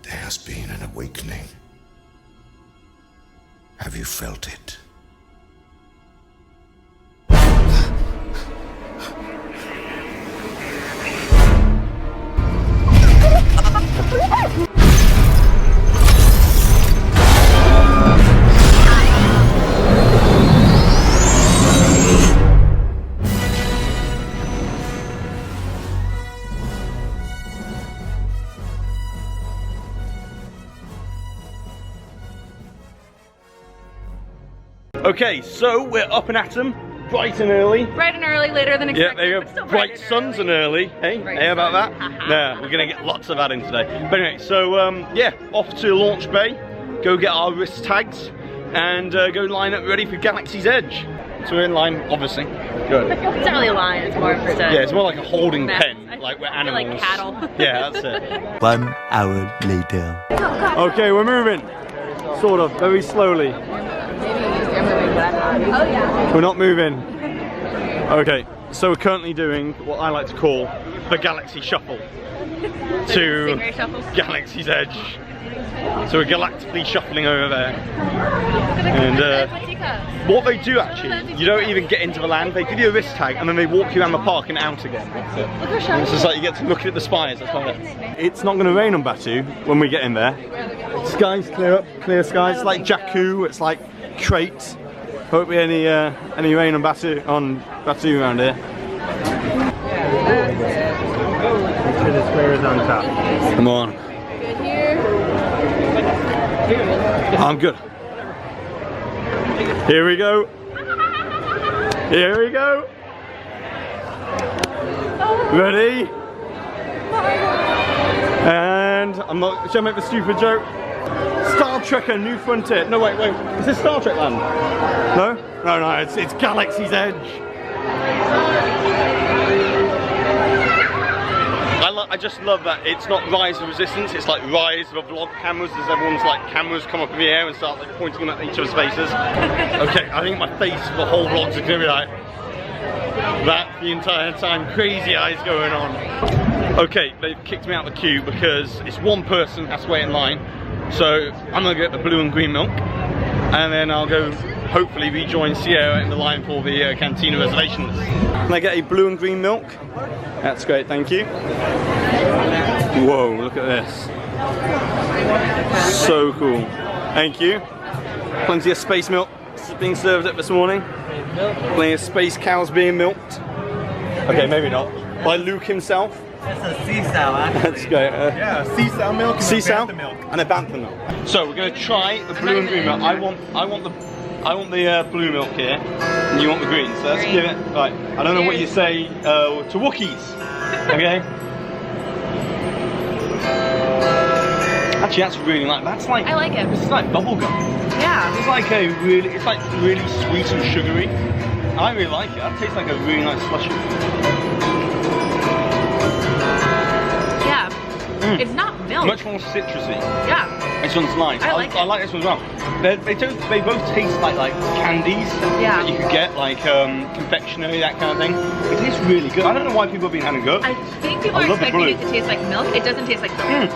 There has been an awakening. Have you felt it? Okay, so we're up and at 'em, bright and early. Bright and early, later than expected. Yeah, there you but go. still Bright suns and early. Hey, hey about that? Nah, we're gonna get lots of that in today. But anyway, so yeah, off to launch bay, go get our wrist tags, and go line up ready for Galaxy's Edge. So we're in line, obviously. Good. It's not really a line, it's more for Yeah, it's more like a holding mess. pen, like we're animals. Like cattle. Yeah, that's it. 1 hour later. Okay, we're moving. Sort of, very slowly. We're not moving. Okay, so we're currently doing what I like to call the Galaxy Shuffle to Galaxy's Edge. So we're galactically shuffling over there. And what they do actually, you don't even get into the land, they give you a wrist tag and then they walk you around the park and out again. That's it. It's just like you get to look at the spires, that's about it. It's not going to rain on Batuu when we get in there. Skies clear up, clear skies, it's like Jakku, it's like Crate. Hope we any rain on Batuu around here. Make sure the square is on top. Come on. Good here. I'm good. Here we go. Here we go. Ready? And I'm not. Should I make the stupid joke? Star Trek: A New Frontier. No, wait. Is this Star Trek Land? No? No, it's Galaxy's Edge. I just love that it's not Rise of Resistance, it's like Rise of Vlog cameras, as everyone's like cameras come up in the air and start like pointing them at each other's faces. Okay, I think my face for the whole vlog's gonna be like that the entire time, crazy eyes going on. Okay, they've kicked me out of the queue because it's one person has to wait in line. So I'm gonna get the blue and green milk and then I'll go hopefully rejoin Sierra in the line for the cantina reservations. Can I get a blue and green milk? That's great, thank you. Whoa, look at this. So cool. Thank you. Plenty of space milk being served up this morning. Plenty of space cows being milked. Okay, maybe not. By Luke himself. That's a sea sow, actually. That's great. Yeah, sea sow milk and sea sow bantha milk. and a bantha milk. So we're going to try the blue and green milk. I want the blue milk here, and you want the green. So let's give it. Right. I don't know what you say to Wookiees. Okay. Actually, that's really like. That's like. I like it. This is like bubblegum. Yeah. It's like it's like really sweet and sugary. I really like it. That tastes like a really nice slushy. Yeah. It's not milk. Much more citrusy. Yeah. This one's nice. I like this one as well. They both taste like candies that you could get, like confectionery, that kind of thing. It tastes really good. I don't know why people have been having a go. I think people are expecting it to taste like milk. It doesn't taste like milk.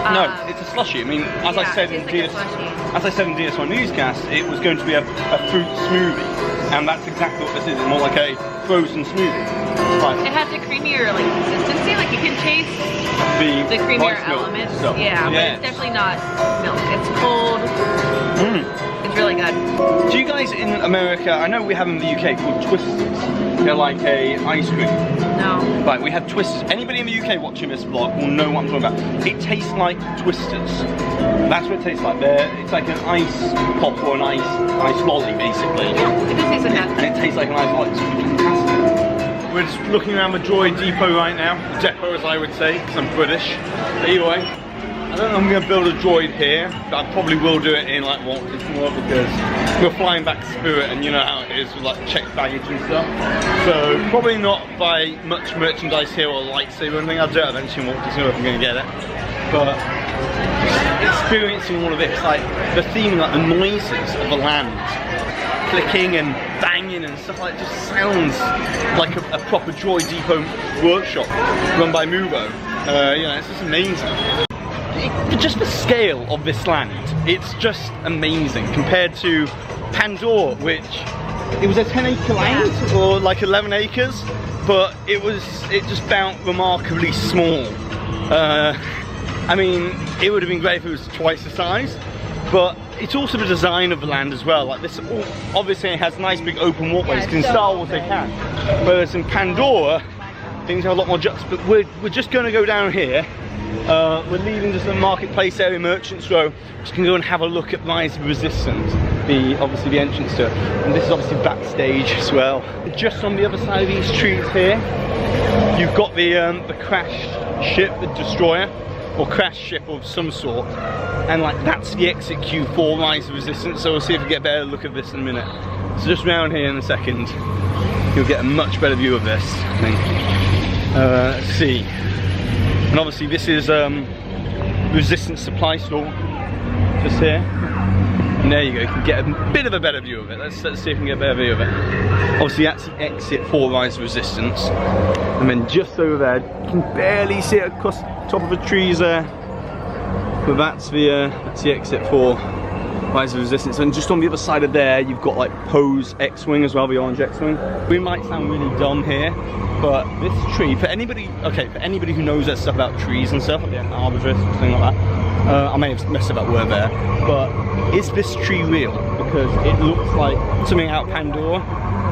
No, it's a slushy. I mean, as I said in DSNY Newscast, it was going to be a fruit smoothie, and that's exactly what this is. It's more like a frozen smoothie. Right. It has a creamier like consistency. Like you can taste the creamier elements. Yeah, but it's definitely not milk. It's cold. It's really good. Do you guys in America? I know we have in the UK called Twisters. They're like a ice cream. No. Right, we have Twisters. Anybody in the UK watching this vlog will know what I'm talking about. It tastes like Twisters. That's what it tastes like. It's like an ice pop or an ice lolly, basically. Yeah, it does taste like that. And it tastes like an ice lolly. It's fantastic. We're just looking around the Droid Depot right now. Depot, as I would say, because I'm British. But anyway, I don't know if I'm going to build a droid here, but I probably will do it in like Walt Disney World because we're flying back to Spirit and you know how it is with like checked baggage and stuff. So probably not buy much merchandise here or a lightsaber or anything. I'll do it eventually in Walt Disney World if I'm going to get it. But experiencing all of this, like the theme, like the noises of the land, clicking and banging and stuff like that, just sounds like a proper Droid Depot workshop run by Mubo. You know, it's just amazing. just the scale of this land, it's just amazing compared to Pandora, which it was a 10-acre land or like 11 acres, but it just felt remarkably small. I mean, it would have been great if it was twice the size, but it's also the design of the land as well. Like this, obviously it has nice big open walkways, because in Star Wars they can. Whereas in Pandora, things have a lot more juts, but we're just going to go down here. We're leaving just the marketplace area, Merchants Row. Just gonna go and have a look at Rise of Resistance, obviously the entrance to it. And this is obviously backstage as well. Just on the other side of these trees here, you've got the crashed ship, the destroyer, or crash ship of some sort. And like that's the exit queue for Rise of Resistance. So we'll see if we get a better look at this in a minute. So just round here in a second, you'll get a much better view of this, I think. Let's see. And obviously this is Resistance supply store, just here. And there you go, you can get a bit of a better view of it. Let's see if we can get a better view of it. Obviously that's the exit for Rise of Resistance. And then just over there, you can barely see it across the top of the trees there. But that's the exit for Rise of Resistance. And just on the other side of there, you've got like Poe's X-Wing as well, the orange X-Wing. We might sound really dumb here, but this tree, for anybody who knows that stuff about trees and stuff, like an arborist or something like that, I may have messed up that word there, but is this tree real? Because it looks like something out of Pandora,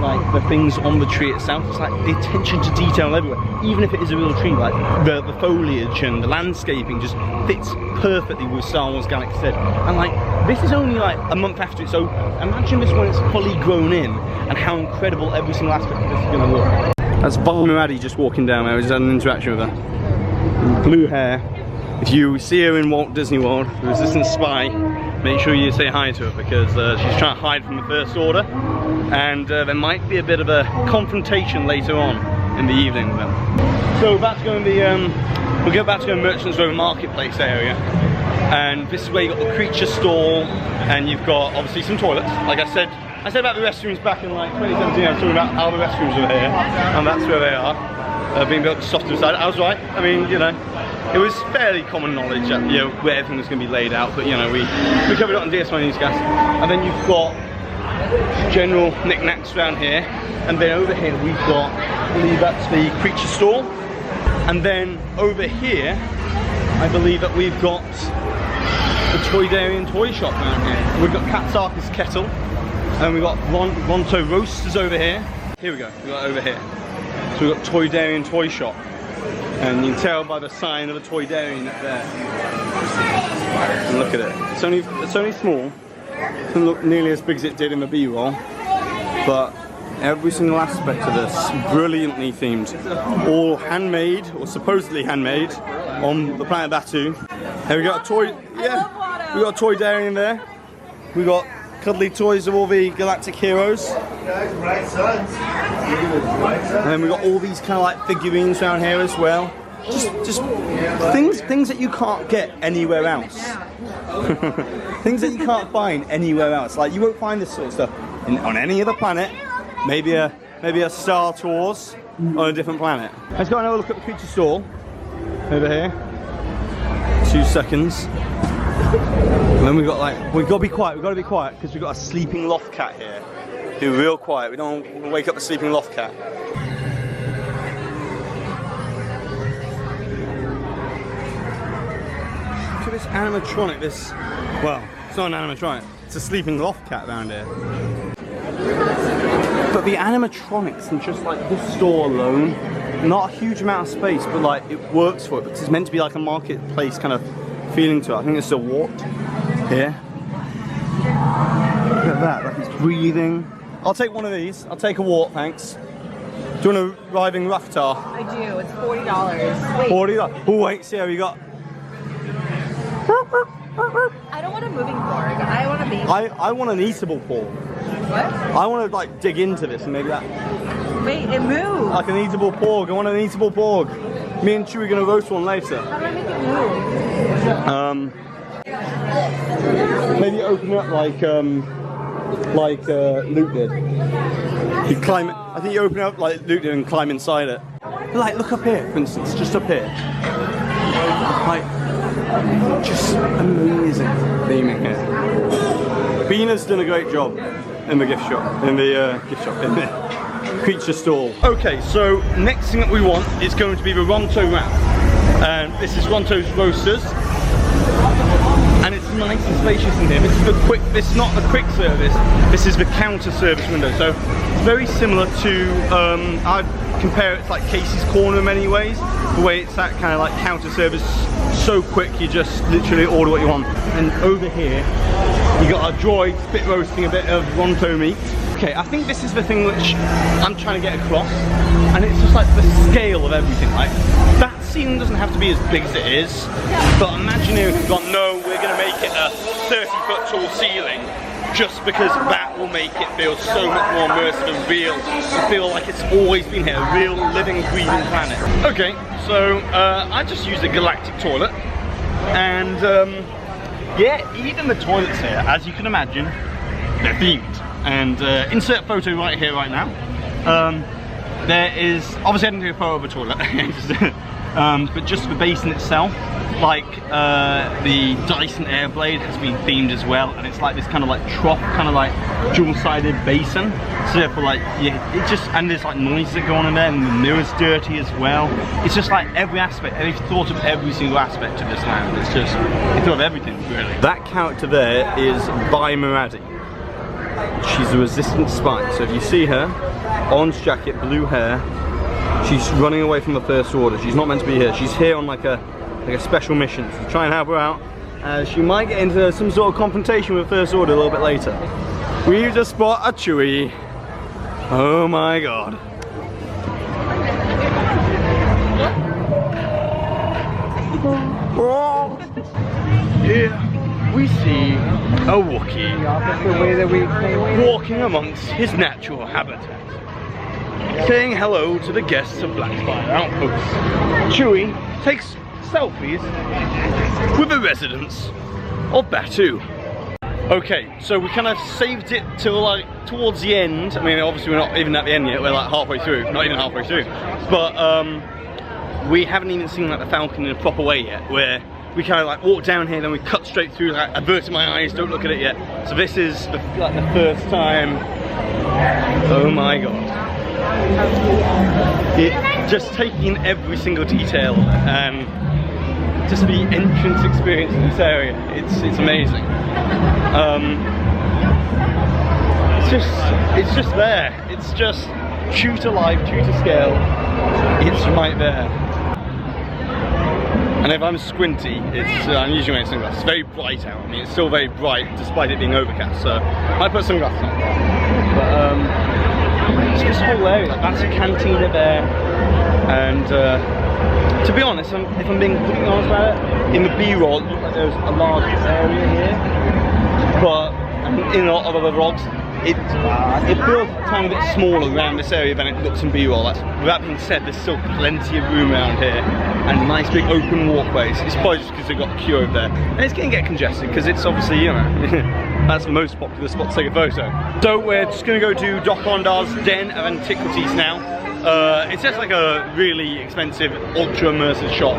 like the things on the tree itself. It's like the attention to detail everywhere. Even if it is a real tree, like the foliage and the landscaping just fits perfectly with Star Wars Galaxy Edge. And like, this is only like a month after it, so imagine this when it's fully grown in, and how incredible every single aspect of this is going to look. That's Balmuradi just walking down there. We just had an interaction with her. Blue hair. If you see her in Walt Disney World, the Resistance spy, make sure you say hi to her, because she's trying to hide from the First Order, and there might be a bit of a confrontation later on in the evening with them. So that's going to be, we'll get back to the Merchants Row marketplace area, and this is where you've got the creature stall, and you've got obviously some toilets. Like I said about the restrooms back in like 2017, I was talking about how the restrooms are here, and that's where they are, being built to softer side. I was right. I mean, you know, it was fairly common knowledge that, you know, where everything was going to be laid out, but you know, we covered it on DSNY Newscast. And then you've got general knickknacks around here, and then over here we've got, I believe that's the creature store, and then over here I believe that we've got the Toydarian toy shop around here. We've got Katsarka's kettle, and we've got Ronto roasters over here. Here we go, we've got over here. So we've got Toydarian toy shop. And you can tell by the sign of the Toydarian up there. And look at it. It's only small. It doesn't look nearly as big as it did in the B-roll. But every single aspect of this, brilliantly themed. All handmade, or supposedly handmade, on the planet Batuu. Here we got a toy, yeah. We got a Toydarian there. We got cuddly toys of all the galactic heroes. And then we got all these kind of like figurines around here as well. Just things that you can't get anywhere else. Things that you can't find anywhere else. Like you won't find this sort of stuff on any other planet. Maybe a Star Tours on a different planet. Let's go and have a look at the creature stall over here. 2 seconds. And then we've got to be quiet, because we've got a sleeping loft cat here. Be real quiet, we don't want to wake up the sleeping loft cat. Look at this animatronic, well, it's not an animatronic, it's a sleeping loft cat around here. But the animatronics and just like this store alone, not a huge amount of space, but like it works for it, because it's meant to be like a marketplace kind of feeling to it. I think it's a wart here. Look at that, like it's breathing. I'll take one of these. I'll take a wart, thanks. Do you want a writhing rough-tar? I do. It's $40. Wait. $40? Oh wait, see how we got. I don't want a moving porg. I want a baby. I want an eatable porg. What? I want to like dig into this and maybe that. Wait, it moved. Like an eatable porg. I want an eatable porg. Me and Chewie are gonna roast one later. How do I make it move? Maybe open it up like Luke did. You climb it. I think you open it up like Luke did and climb inside it. But like, look up here, for instance, just up here. Like, Just amazing theming here. Bina's done a great job in the gift shop, in the creature stall. Okay, so next thing that we want is going to be the Ronto wrap. And this is Ronto's Roasters. And it's nice and spacious in here. This is not a quick service, this is the counter service window. So it's very similar to, I'd compare it to like Casey's Corner in many ways. The way it's that kind of like counter service, so quick, you just literally order what you want. And over here, you got our droid spit roasting a bit of Ronto meat. Okay, I think this is the thing which I'm trying to get across. And it's just like the scale of everything. Like, that ceiling doesn't have to be as big as it is. But imagine if we've got, no, we're going to make it a 30-foot tall ceiling. Just because that will make it feel so much more immersive and real. And feel like it's always been here, a real living, breathing planet. Okay, so I just used a galactic toilet. And yeah, even the toilets here, as you can imagine, they're themed. And insert photo right here, right now. There is, obviously I didn't do a photo of a toilet, but just the basin itself, like the Dyson Airblade has been themed as well, and it's like this kind of like trough, kind of like dual-sided basin. So therefore, like, yeah, it just, and there's like noises that go on in there, and the mirror's dirty as well. It's just like every aspect, they've thought of every single aspect of this land. It's just, they thought of everything, really. That character there is Bai Maradi. She's a resistant spy, so if you see her, orange jacket, blue hair, she's running away from the First Order. She's not meant to be here. She's here on like a special mission, so try and help her out. She might get into some sort of confrontation with the First Order a little bit later. We just spot a Chewie. Oh my god. Here we see a Wookiee walking amongst his natural habitat, saying hello to the guests of Black Spire Outpost. Chewie takes selfies with the residents of Batuu. Okay, so we kind of saved it till like towards the end. I mean, obviously we're not even at the end yet, we're like halfway through, not even halfway through. But we haven't even seen like the Falcon in a proper way yet, where we kind of like walk down here, then we cut straight through, like averting my eyes, don't look at it yet. So this is like the first time. Oh my god. Just taking every single detail and just the entrance experience in this area, it's amazing. It's just there. It's just true to life, true to scale. It's right there. And if I'm squinty, it's I'm usually wearing sunglasses. It's very bright out. I mean, it's still very bright despite it being overcast. So I put sunglasses on. But it's this whole area. Like, that's a cantina there, and to be honest, if I'm being completely honest about it, in the B-roll, it looks like there's a large area here, but in a lot of other vlogs, it feels a tiny bit smaller around this area than it looks in B-roll. With that being said, there's still plenty of room around here, and nice big open walkways. It's probably just because they've got the queue over there, and it's going to get congested because it's obviously, you know, that's the most popular spot to take a photo. So we're just going to go to Doc Ondar's Den of Antiquities now. It's just like a really expensive, ultra immersive shop.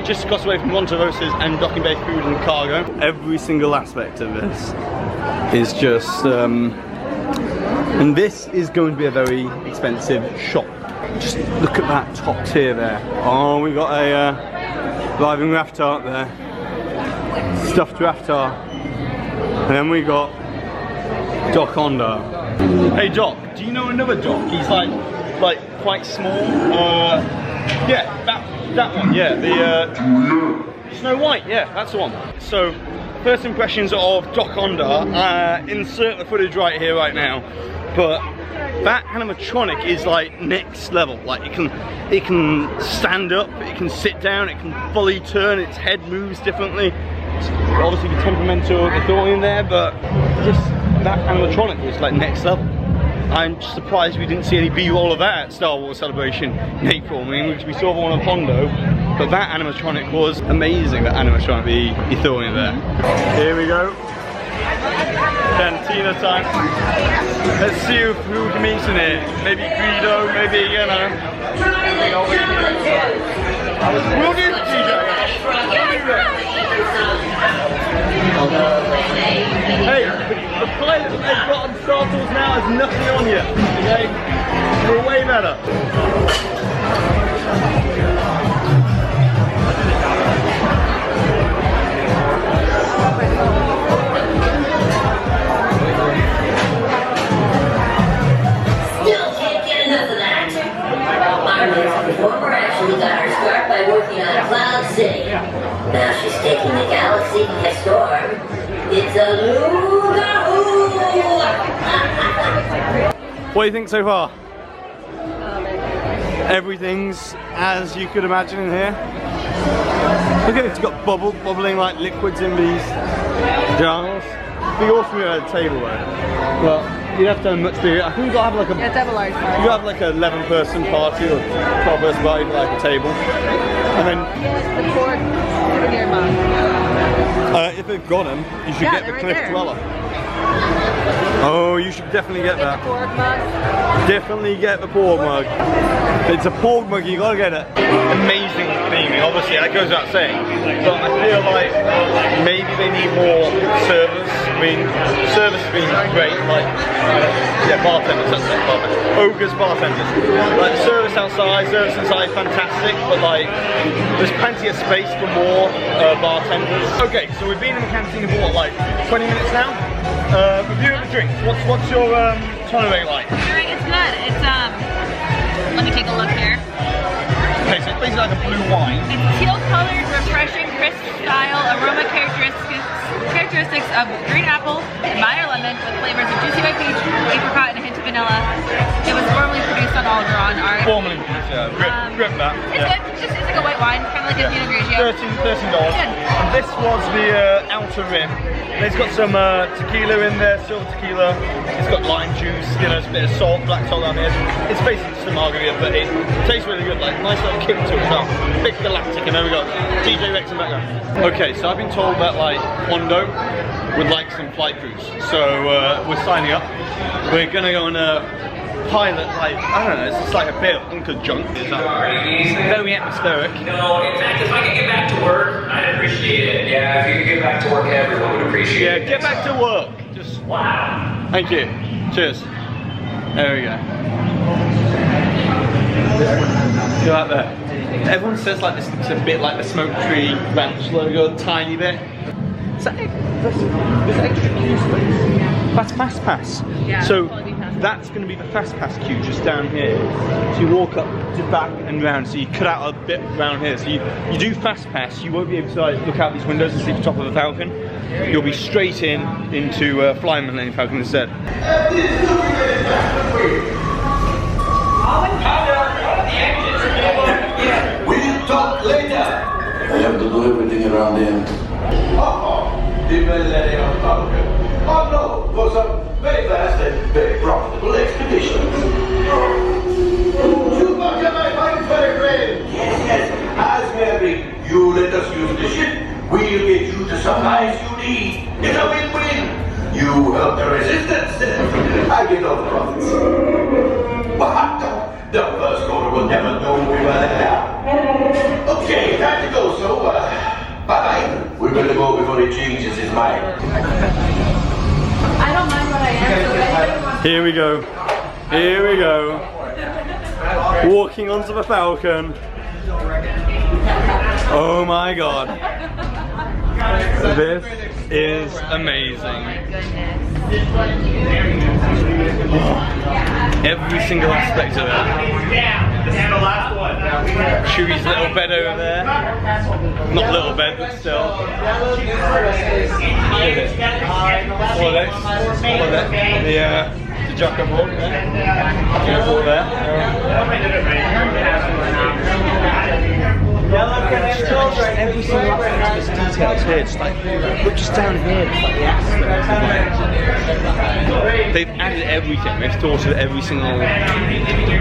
Just across the way from Ronto Roasters and Docking Bay Food and Cargo. Every single aspect of this is just, and this is going to be a very expensive shop. Just look at that top tier there. Oh, we've got a driving Raftar there, stuffed Raftar, and then we got Doc Ondar. Hey Doc, do you know another Doc? He's like quite small. Yeah, that one. Yeah, the Snow White. Yeah, that's the one. So, first impressions of Doc Ondar. Insert the footage right here, right now. But that animatronic is like next level. Like it can stand up, it can sit down, it can fully turn. Its head moves differently. It's obviously the temperamental authority in there, but just that animatronic was like next level. I'm surprised we didn't see any B-roll of that at Star Wars Celebration in April. I mean, we saw one of Pondo, but that animatronic was amazing, that animatronic, the Ethorian there. Here we go. Cantina time. Let's see who we can meet in here. Maybe Greedo, maybe, you know. We'll do the DJ. Hey, the pilot that they've got on Star Tours now has nothing on you. Okay? We're way better. Still can't get enough of that. Marley's performer actually got her start by working on Cloud City. Now she's taking the galaxy by storm. It's a What do you think so far? Everything's as you could imagine in here. Look at it, it's got bubbling like liquids in these jars. It'd be awesome if we had a table though. Well, you'd have to have much bigger. I think you've got to have like a. Yeah, it's have a large party. You got to have like an 11-person party or 12-person party for like a table, and then. The cork souvenir mug. If they've got them, you should get the Cliff Dweller. Oh, you should definitely get that. The pork mug. Definitely get the pork mug. It's a pork mug, you gotta get it. Amazing theming, obviously, that goes without saying. But I feel like maybe they need more service. I mean, service has been great, like, yeah, bartenders, that's it, bartenders. Ogres bartenders. Like, service outside, service inside, fantastic, but like, there's plenty of space for more bartenders. Okay, so we've been in the canteen for what, like, 20 minutes now? Review of the drinks. What's your tolerate like? It's good. It's let me take a look here. Okay, so it's basically like a blue wine. It's teal colored, refreshing, crisp style, aroma characteristics of green apple and minor lemon with flavors of juicy white peach, apricot, and a hint of vanilla. It was formerly produced on Ondar art. Formerly produced, yeah. Grip that. It's good. It's like a white wine, kind of like a Pinot Grigio. $13. And this was the outer rim. It's got some tequila in there, silver tequila. It's got lime juice, you know, it's a bit of salt, black salt on the edge. It's basically just a margarita, but it tastes really good. Like nice little kick to it as well. Big galactic, and there we go. DJ Rex in the background. Okay, so I've been told that like Hondo would like some flight crews, so we're signing up. We're gonna go on a pilot, like, I don't know, it's just like a bit of Uncle junk. It's very atmospheric. No, in fact, if I could get back to work, I'd appreciate it. Yeah, if you could get back to work, everyone would appreciate it. Yeah, get back to work. Just wow. Thank you. Cheers. There we go. Go out there. Everyone says like this looks a bit like the Smoke Tree Ranch logo, a tiny bit. Is that this extra queue space? That's Fast Pass. Yeah, so that's going to be the Fast Pass queue just down here. So you walk up to back and round, so you cut out a bit around here. So you do Fast Pass, you won't be able to like, look out these windows and see the top of the Falcon. You'll be straight into flying Millennium Falcon instead. We'll talk later. I have to do everything around him. The Millennium Falcon. Oh no, for some very fast and very profitable expeditions. Chewbacca, my fine furry friend. Yes. As we agree, you let us use the ship. We'll get you the supplies you need. It's a win-win. You help the resistance. I get all the profits. But the first order will never know we were there. Okay, time to go, so bye-bye. We better go before he changes his mind. I don't mind what I am. Here we go. Here we go. Walking onto the Falcon. Oh my god. This is amazing. Every single aspect of it. This is the last one. Chewie's little bed over there. Not little bed, but still. All of it. The Jocko board there. Over there. Every single aspect of this detail is here. It's like, look just down here, it's like the aspects of it. They've added everything, they've thought of every single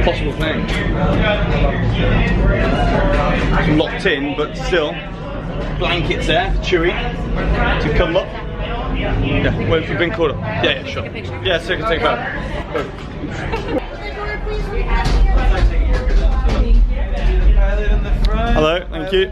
possible thing. It's locked in, but still, blankets there for Chewie to come up. Yeah, wait for being caught up. Yeah, sure. Yeah, so I can take a photo. Hello, thank you.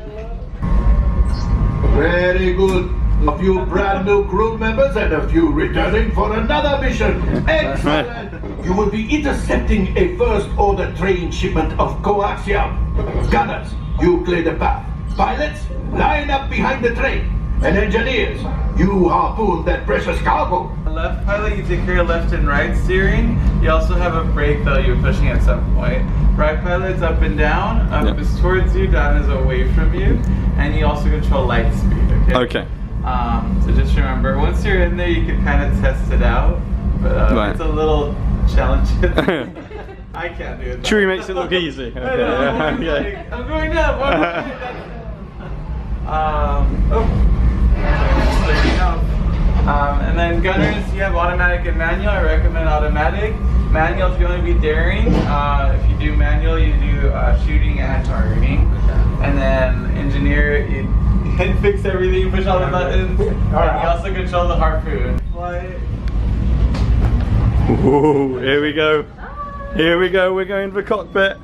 Very good. A few brand new crew members and a few returning for another mission. Excellent. You will be intercepting a first order train shipment of coaxium. Gunners, you clear the path. Pilots, line up behind the train. And engineers, you harpoon that precious cargo. Left pilot, you take care of left and right steering. You also have a brake though you're pushing at some point. Right pilot's up and down. Up is towards you, down is away from you. And you also control light speed, okay? So just remember, once you're in there, you can kind of test it out. But it's a little challenging. I can't do it. Chewie makes it look easy. Okay. I'm going up. And then gunners, you have automatic and manual. I recommend automatic. Manual if you want to be daring. If you do manual, you do shooting and targeting. And then engineer, you fix everything, you push all the buttons. And you also control the harpoon. Ooh, here we go. Here we go. We're going to the cockpit.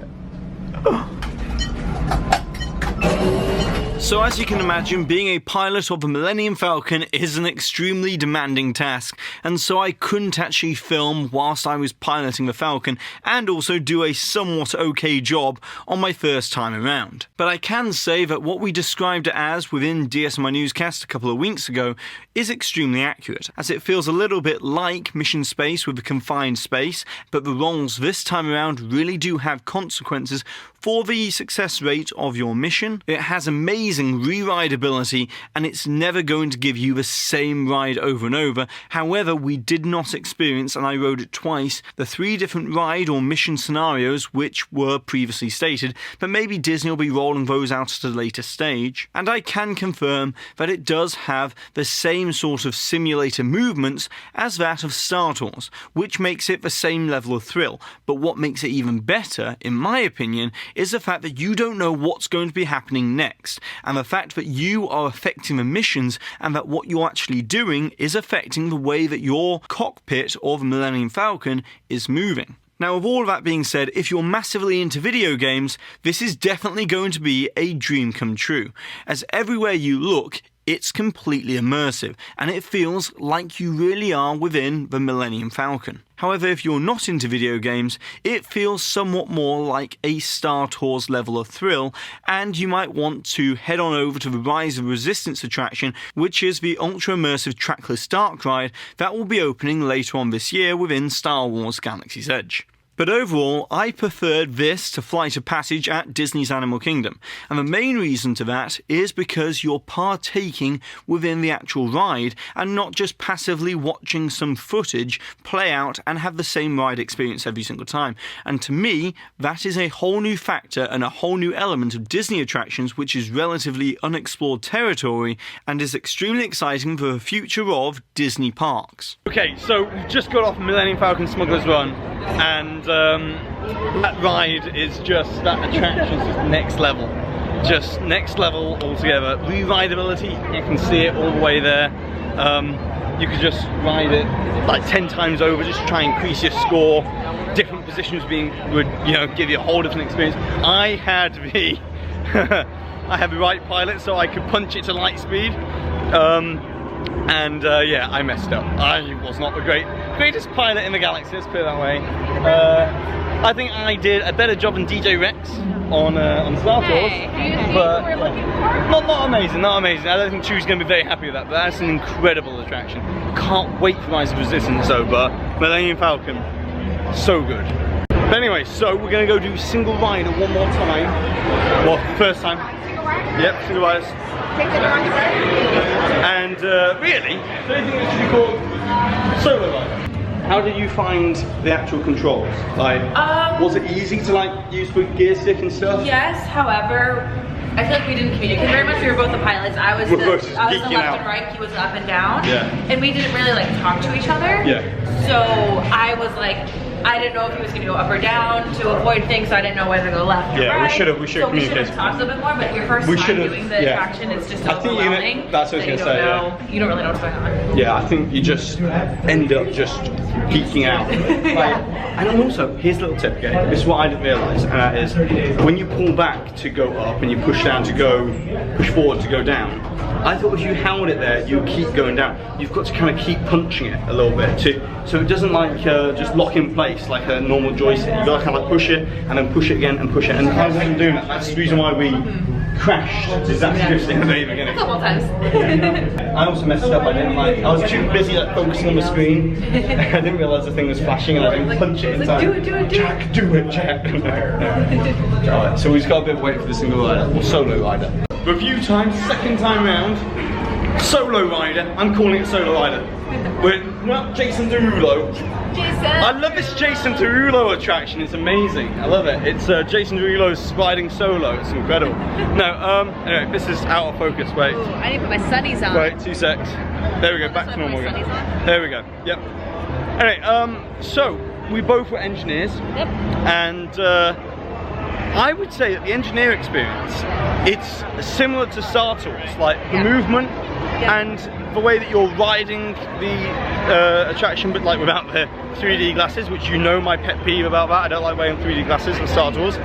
So as you can imagine, being a pilot of the Millennium Falcon is an extremely demanding task, and so I couldn't actually film whilst I was piloting the Falcon and also do a somewhat okay job on my first time around. But I can say that what we described it as within DSNY Newscast a couple of weeks ago is extremely accurate, as it feels a little bit like mission space with a confined space, but the roles this time around really do have consequences for the success rate of your mission. It has amazing re-ride ability, and it's never going to give you the same ride over and over. However, we did not experience, and I rode it twice, the 3 different ride or mission scenarios which were previously stated, but maybe Disney will be rolling those out at a later stage. And I can confirm that it does have the same sort of simulator movements as that of Star Tours, which makes it the same level of thrill. But what makes it even better, in my opinion, is the fact that you don't know what's going to be happening next, and the fact that you are affecting the missions, and that what you're actually doing is affecting the way that your cockpit of the Millennium Falcon is moving. Now, with all of that being said, if you're massively into video games, this is definitely going to be a dream come true, as everywhere you look, it's completely immersive, and it feels like you really are within the Millennium Falcon. However, if you're not into video games, it feels somewhat more like a Star Tours level of thrill, and you might want to head on over to the Rise of Resistance attraction, which is the ultra-immersive trackless dark ride that will be opening later on this year within Star Wars Galaxy's Edge. But overall, I preferred this to Flight of Passage at Disney's Animal Kingdom, and the main reason to that is because you're partaking within the actual ride and not just passively watching some footage play out and have the same ride experience every single time. And to me, that is a whole new factor and a whole new element of Disney attractions which is relatively unexplored territory and is extremely exciting for the future of Disney parks. Okay, so we've just got off Millennium Falcon Smugglers Run, and that ride is just, that attraction is just next level. Just next level altogether. Re-rideability, you can see it all the way there. You could just ride it like 10 times over, just to try and increase your score. Different positions would, you know, give you a whole different experience. I had the I had the right pilot, so I could punch it to light speed. Yeah, I messed up. I was not the greatest pilot in the galaxy, let's put it that way. I think I did a better job than DJ Rex on Star Tours, but not amazing, not amazing. I don't think Chewie's going to be very happy with that, but that's an incredible attraction. Can't wait for Rise of Resistance though, but Millennium Falcon, so good. But anyway, so we're going to go do single rider one more time. Well, first time. Yep, single riders. And really, do you think it should be called solo rider? How did you find the actual controls? Like, was it easy to like use with gear stick and stuff? Yes, however, I feel like we didn't communicate very much. We were both the pilots. I was the left and right, he was up and down. Yeah. And we didn't really like talk to each other. Yeah. So I was like, I didn't know if he was going to go up or down to avoid things, so I didn't know whether to go left or right. Yeah, we should have communicated. We should have talked a little bit more, but your first time doing the attraction, it's just overwhelming. That's what I was going to say, yeah. You don't really know what's going on. Yeah, I think you just end up just geeking out. And also, here's a little tip, okay? This is what I didn't realise, and that is, when you pull back to go up and you push down to go, push forward to go down, I thought if you held it there, you would keep going down. You've got to kind of keep punching it a little bit too, so it doesn't like just lock in place like a normal joystick. You've got to kind of like push it and then push it again and push it. And I wasn't doing that. That's the reason why we crashed disastrously at the beginning. A couple times. I also messed up. I was too busy like focusing on the screen. I didn't realise the thing was flashing and I didn't punch it in time. Do it. Jack, do it, Jack. Alright, so we've just got a bit of wait for the single rider or solo rider. Review time, second time round. Solo rider. I'm calling it solo rider. We're not Jason Derulo. Jason. I love this Jason Derulo attraction. It's amazing. I love it. It's Jason Derulo's riding solo. It's incredible. No, anyway, this is out of focus. Wait. Ooh, I need to put my sunnies on. Wait, 2 secs. There we go. Back to normal again. There we go. Yep. Anyway, so we both were engineers. Yep. And I would say that the engineer experience, it's similar to Star Tours, like the movement and the way that you're riding the attraction, but like without the 3D glasses, which you know my pet peeve about that. I don't like wearing 3D glasses in Star Tours,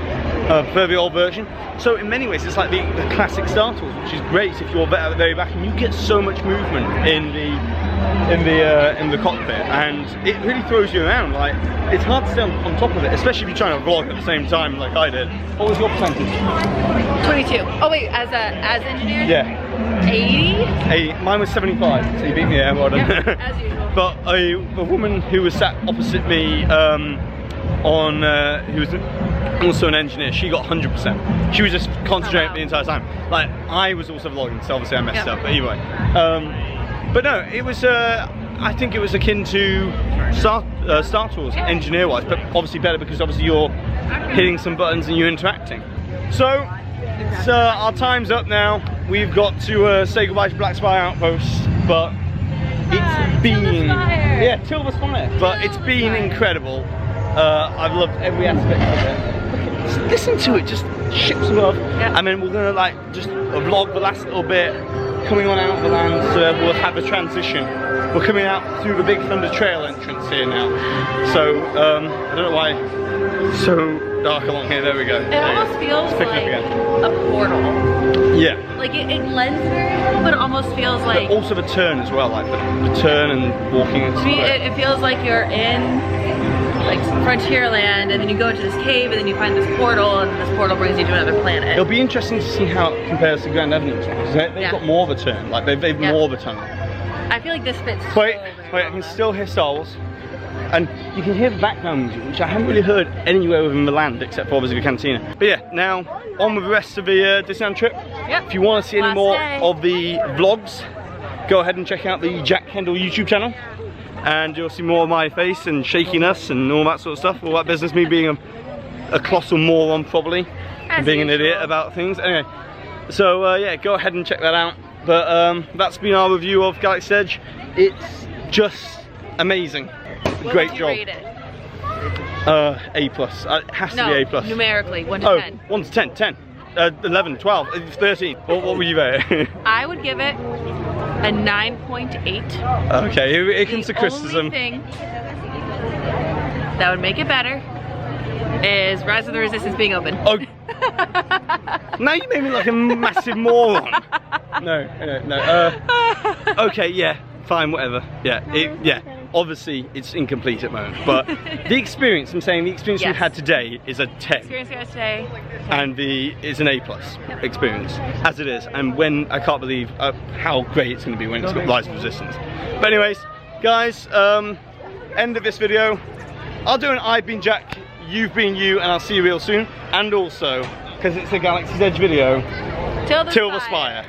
for the old version. So in many ways, it's like the classic Star Tours, which is great if you're at the very back, and you get so much movement in the cockpit, and it really throws you around. Like, it's hard to stay on top of it, especially if you're trying to vlog at the same time like I did. What was your percentage? 22. Oh wait, as engineer? Yeah. 80? Mine was 75, so you beat me there, well done. Yeah, as usual. But a woman who was sat opposite me, who was also an engineer, she got 100%. She was just concentrating the entire time. Like, I was also vlogging, so obviously I messed up, but anyway. But no, it was, I think it was akin to Star Tours, engineer-wise, but obviously better because obviously you're hitting some buttons and you're interacting. So, it's, our time's up now. We've got to say goodbye to Black Spire Outpost, but it's been... Yeah, Till the Spire. But it's been incredible. I've loved every aspect of it. Just listen to it, just ships above. Yeah. And then we're gonna like just vlog the last little bit, coming on out of the land, so we'll have a transition. We're coming out through the Big Thunder Trail entrance here now. So, I don't know why it's so dark along here. There we go. It almost feels like a portal. Yeah. Like it lends very well, but it almost feels like... But also the turn as well, like the turn and walking. To me, it feels like you're in like Frontierland, and then you go into this cave, and then you find this portal, and this portal brings you to another planet. It'll be interesting to see how it compares to Grand Avenue, because they've got more of a turn, like they've more of a tunnel. I feel like this fits. Wait, I can still hear Star Wars, and you can hear the background music, which I haven't really heard anywhere within the land, except for obviously the cantina. But yeah, now on with the rest of the Disneyland trip. Yep. If you want to see any more of the vlogs, go ahead and check out the Jack Kendall YouTube channel. And you'll see more of my face and shakiness and all that sort of stuff. All that business, me being a colossal moron probably, and being an idiot about things. Anyway, so yeah, go ahead and check that out. But that's been our review of Galaxy's Edge. It's just amazing. Great job. Rate it? A+. It has to be A+. Numerically, 1 to 10. 1 to 10, 10. 11, 12, 13. What would you rate it? I would give it a 9.8. Okay, here comes the criticism. The only thing that would make it better is Rise of the Resistance being open. Oh. Now you made me like a massive moron. No. Okay, yeah, fine, whatever. Yeah, obviously it's incomplete at the moment, but the experience, I'm saying the experience we had today is a 10. The experience we had today. And it's an A+ experience, as it is. And when, I can't believe how great it's going to be when it's got Rise of Resistance. But anyways, guys, end of this video. I'll do an I've been Jack, you've been you, and I'll see you real soon. And also, because it's a Galaxy's Edge video, Till the Spire.